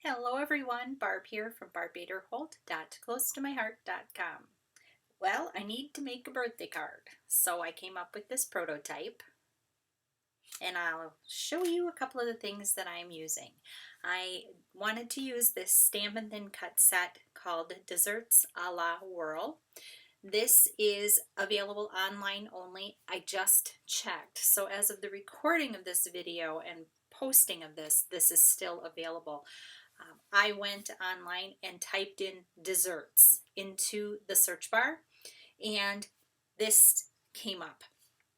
Hello everyone, Barb here from barbbaderholt.closetomyheart.com. Well, I need to make a birthday card, so I came up with this prototype and I'll show you a couple of the things that I'm using. I wanted to use this Stampin' Thin Cut set called Desserts a la Whirl. This is available online only. I just checked. So as of the recording of this video and posting of this, this is still available. I went online and typed in desserts into the search bar, and this came up,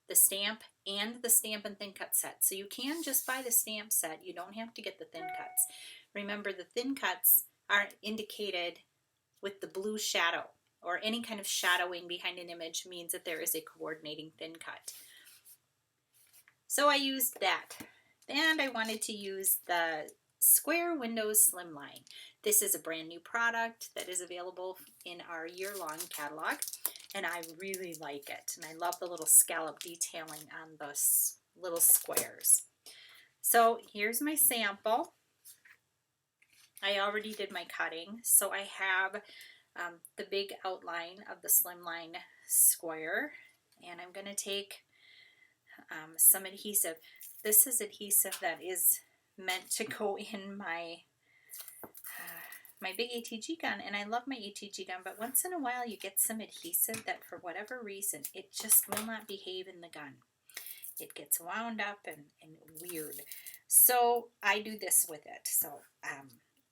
the stamp and the Stampin' Thin Cut set. So you can just buy the stamp set. You don't have to get the thin cuts. Remember, the thin cuts are indicated with the blue shadow, or any kind of shadowing behind an image means that there is a coordinating thin cut. So I used that. And I wanted to use the Square Window Slimline. This is a brand new product that is available in our year-long catalog, and I really like it. And I love the little scallop detailing on the little squares. So here's my sample. I already did my cutting, so I have the big outline of the slimline square, and I'm going to take some adhesive. This is adhesive that is meant to go in my my big ATG gun, and I love my ATG gun, but once in a while you get some adhesive that for whatever reason it just will not behave in the gun. It gets wound up and weird. So I do this with it. So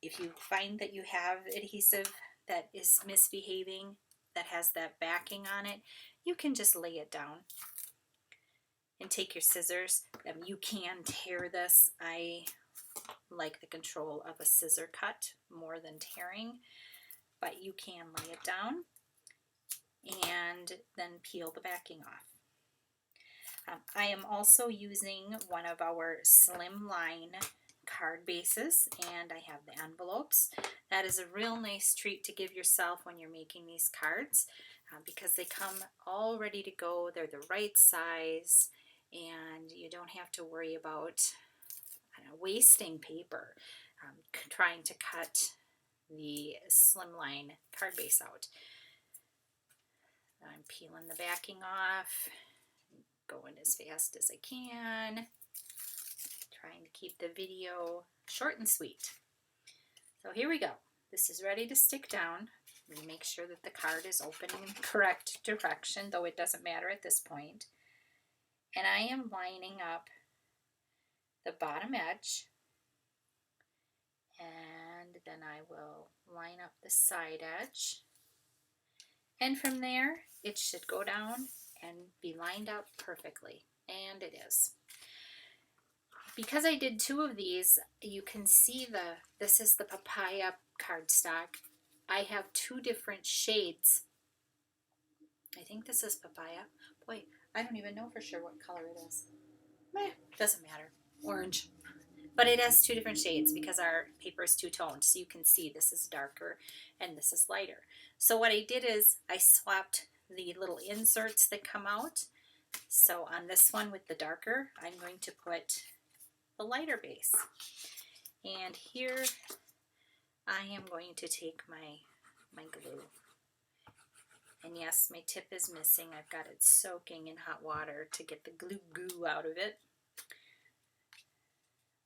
if you find that you have adhesive that is misbehaving, that has that backing on it, you can just lay it down and take your scissors. You can tear this. I like the control of a scissor cut more than tearing, but you can lay it down and then peel the backing off. I am also using one of our Slimline card bases, and I have the envelopes. That is a real nice treat to give yourself when you're making these cards because they come all ready to go. They're the right size, and you don't have to worry about wasting paper trying to cut the Slimline card base out. I'm peeling the backing off, going as fast as I can, trying to keep the video short and sweet. So here we go. This is ready to stick down. We make sure that the card is open in the correct direction, though it doesn't matter at this point. And I am lining up the bottom edge, and then I will line up the side edge, and from there it should go down and be lined up perfectly, and it is. Because I did two of these, you can see this is the papaya cardstock. I have two different shades. I think this is papaya. Boy, I don't even know for sure what color it is. Doesn't matter. Orange. But it has two different shades because our paper is two-toned, so you can see this is darker and this is lighter. So what I did is I swapped the little inserts that come out. So on this one with the darker, I'm going to put the lighter base. And here I am going to take my glue. And yes, my tip is missing. I've got it soaking in hot water to get the glue goo out of it.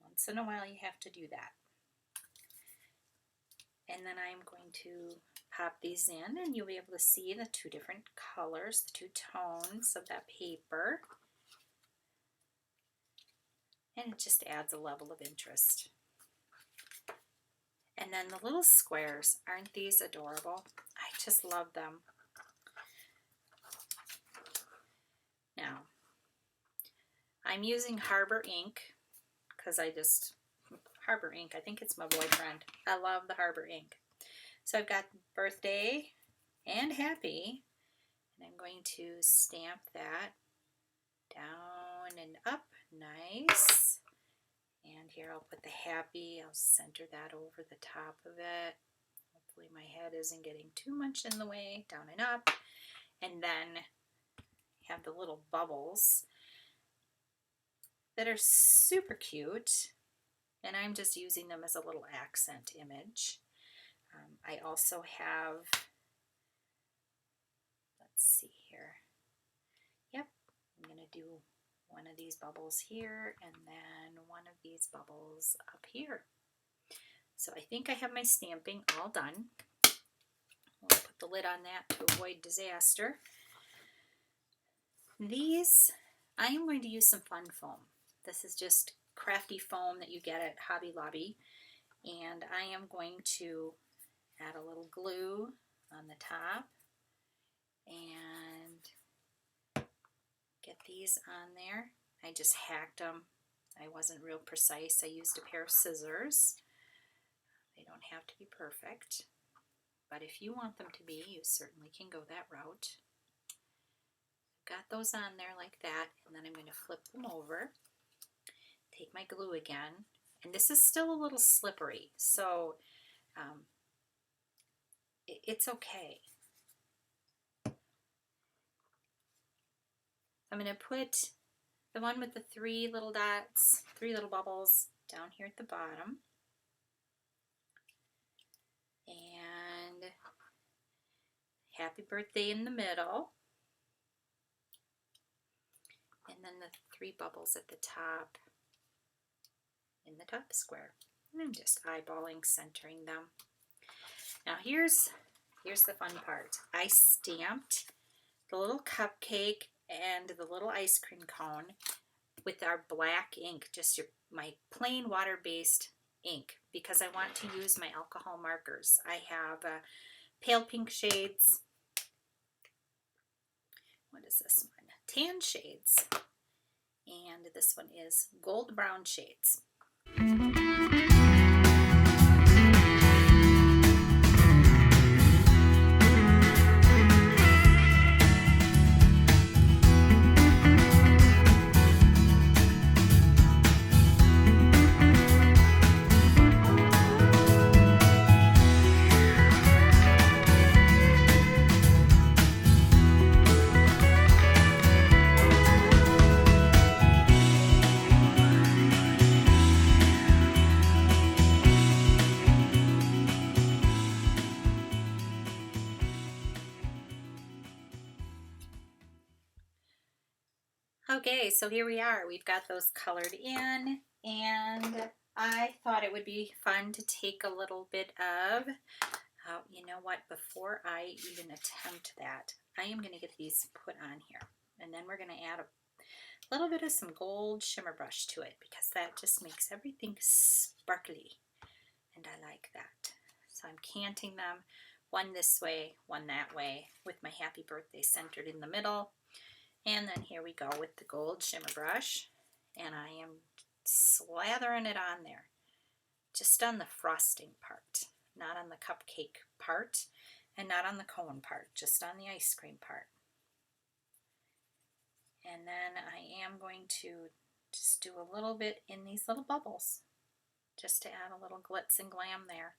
Once in a while you have to do that. And then I'm going to pop these in, and you'll be able to see the two different colors, the two tones of that paper. And it just adds a level of interest. And then the little squares, aren't these adorable? I just love them. Now, I'm using Harbor ink because Harbor ink, I think it's my boyfriend. I love the Harbor ink. So I've got birthday and happy, and I'm going to stamp that down and up, nice. And here I'll put the happy, I'll center that over the top of it. Hopefully my head isn't getting too much in the way, down and up. And then have the little bubbles that are super cute. and I'm just using them as a little accent image. I also have, let's see here, yep, I'm going to do one of these bubbles here and then one of these bubbles up here. So I think I have my stamping all done. We'll put the lid on that to avoid disaster. These, I am going to use some fun foam. This is just crafty foam that you get at Hobby Lobby, and I am going to add a little glue on the top and get these on there. I just hacked them. I wasn't real precise. I used a pair of scissors. They don't have to be perfect, but if you want them to be, you certainly can go that route. Got those on there like that, and then I'm going to flip them over, take my glue again, and this is still a little slippery, so it's okay. I'm going to put the one with the 3 little dots, 3 little bubbles down here at the bottom, and happy birthday in the middle, and then the 3 bubbles at the top in the top square. And I'm just eyeballing, centering them. Now here's the fun part. I stamped the little cupcake and the little ice cream cone with our black ink, just my plain water-based ink, because I want to use my alcohol markers. I have pale pink shades. What is this one? Tan shades. And this one is gold brown shades. Okay, so here we are. We've got those colored in, and I thought it would be fun to take a little bit of, you know what, before I even attempt that, I am going to get these put on here, and then we're going to add a little bit of some gold shimmer brush to it, because that just makes everything sparkly, and I like that. So I'm canting them, one this way, one that way, with my happy birthday centered in the middle. And then here we go with the gold shimmer brush, and I am slathering it on there, just on the frosting part, not on the cupcake part, and not on the cone part, just on the ice cream part. And then I am going to just do a little bit in these little bubbles, just to add a little glitz and glam there.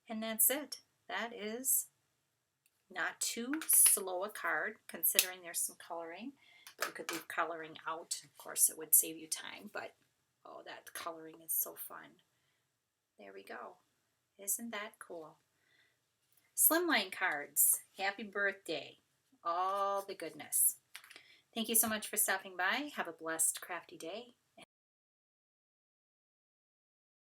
And that's it. That is not too slow a card, considering there's some coloring. You could leave coloring out. Of course, it would save you time, but oh, that coloring is so fun. There we go. Isn't that cool? Slimline cards. Happy birthday. All the goodness. Thank you so much for stopping by. Have a blessed, crafty day.